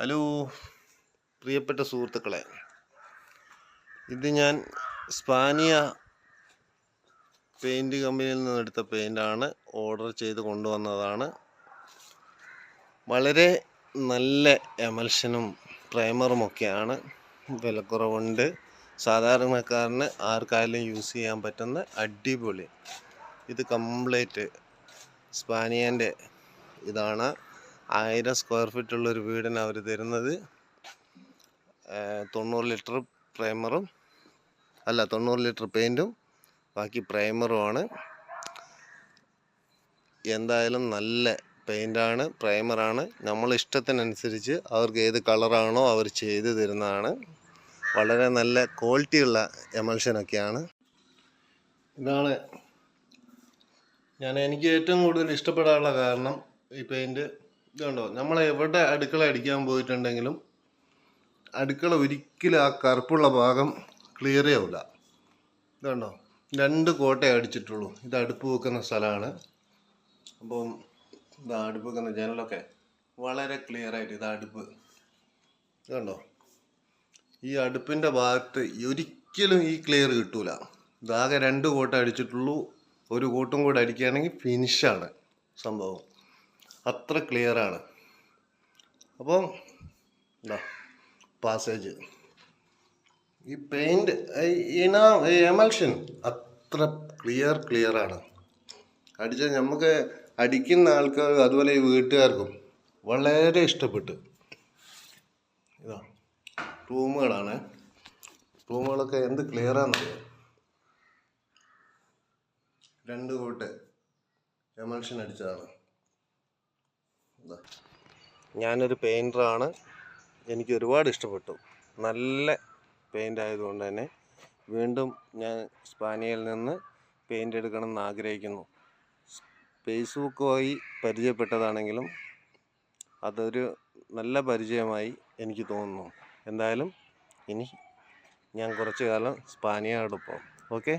Hello പ്രിയപ്പെട്ട സുഹൃത്തുക്കളെ, ഇത് ഞാൻ സ്പാനിയ പെയിൻറ് കമ്പനിയിൽ നിന്നെടുത്ത പെയിൻ്റാണ്. ഓർഡർ ചെയ്ത് കൊണ്ടുവന്നതാണ്. വളരെ നല്ല എമൽഷനും പ്രൈമറുമൊക്കെയാണ്. വിലക്കുറവുണ്ട്. സാധാരണക്കാരന് ആർക്കായാലും യൂസ് ചെയ്യാൻ പറ്റുന്ന അടിപൊളി. ഇത് കംപ്ലീറ്റ് സ്പാനിയൻ്റെ ഇതാണ്. 1000 സ്ക്വയർ ഫീറ്റ് ഉള്ളൊരു വീടിന് അവർ തരുന്നത്. 90 ലിറ്റർ പ്രൈമറും 90 ലിറ്റർ പെയിൻറ്റും ബാക്കി പ്രൈമറുമാണ്. എന്തായാലും നല്ല പെയിൻ്റാണ്, പ്രൈമറാണ്. നമ്മൾ ഇഷ്ടത്തിനനുസരിച്ച് അവർക്ക് ഏത് കളറാണോ അവർ ചെയ്ത് തരുന്നതാണ്. വളരെ നല്ല ക്വാളിറ്റിയുള്ള എമൽഷനൊക്കെയാണ്. ഇതാണ് എനിക്ക് ഏറ്റവും കൂടുതൽ ഇഷ്ടപ്പെടാനുള്ള കാരണം. ഈ പെയിൻറ്റ് ഇതുണ്ടോ, നമ്മൾ എവിടെ അടുക്കള അടിക്കാൻ പോയിട്ടുണ്ടെങ്കിലും അടുക്കള ഒരിക്കലും ആ കറുപ്പുള്ള ഭാഗം ക്ലിയർ ആവില്ല. ഇതുണ്ടോ, 2 കോട്ടേ അടിച്ചിട്ടുള്ളൂ. ഇത് അടുപ്പ് വെക്കുന്ന സ്ഥലമാണ്. അപ്പം ഇതാ അടുപ്പ് വെക്കുന്ന ജനലൊക്കെ വളരെ ക്ലിയർ ആയിട്ട് ഇത് അടുപ്പ് ഇതുണ്ടോ, ഈ അടുപ്പിൻ്റെ ഭാഗത്ത് ഒരിക്കലും ഈ ക്ലിയർ കിട്ടൂല. ഇതാകെ 2 കോട്ട അടിച്ചിട്ടുള്ളൂ. ഒരു കോട്ടും കൂടെ അടിക്കുകയാണെങ്കിൽ ഫിനിഷാണ് സംഭവം. അത്ര ക്ലിയറാണ്. അപ്പം എന്താ പാസേജ്, ഈ പെയിൻറ് എമൽഷൻ അത്ര ക്ലിയറാണ്. അടിച്ചാൽ നമുക്ക് അടിക്കുന്ന ആൾക്കാർ അതുപോലെ ഈ വീട്ടുകാർക്കും വളരെ ഇഷ്ടപ്പെട്ടു. ഇതാ റൂമുകളാണ്. റൂമുകളൊക്കെ എന്ത് ക്ലിയറാണെന്നറിയാം. 2 കോട്ട് എമൽഷൻ അടിച്ചതാണ്. ഞാനൊരു പെയിൻറ്ററാണ്. എനിക്ക് ഒരുപാട് ഇഷ്ടപ്പെട്ടു. നല്ല പെയിൻ്റ് ആയതുകൊണ്ട് തന്നെ വീണ്ടും ഞാൻ സ്പാനിയയിൽ നിന്ന് പെയിൻ്റ് എടുക്കണമെന്ന് ആഗ്രഹിക്കുന്നു. ഫേസ്ബുക്ക് വഴി പരിചയപ്പെട്ടതാണെങ്കിലും അതൊരു നല്ല പരിചയമായി എനിക്ക് തോന്നുന്നു. എന്തായാലും ഇനി ഞാൻ കുറച്ച് കാലം സ്പാനിയയോടൊപ്പം. ഓക്കെ.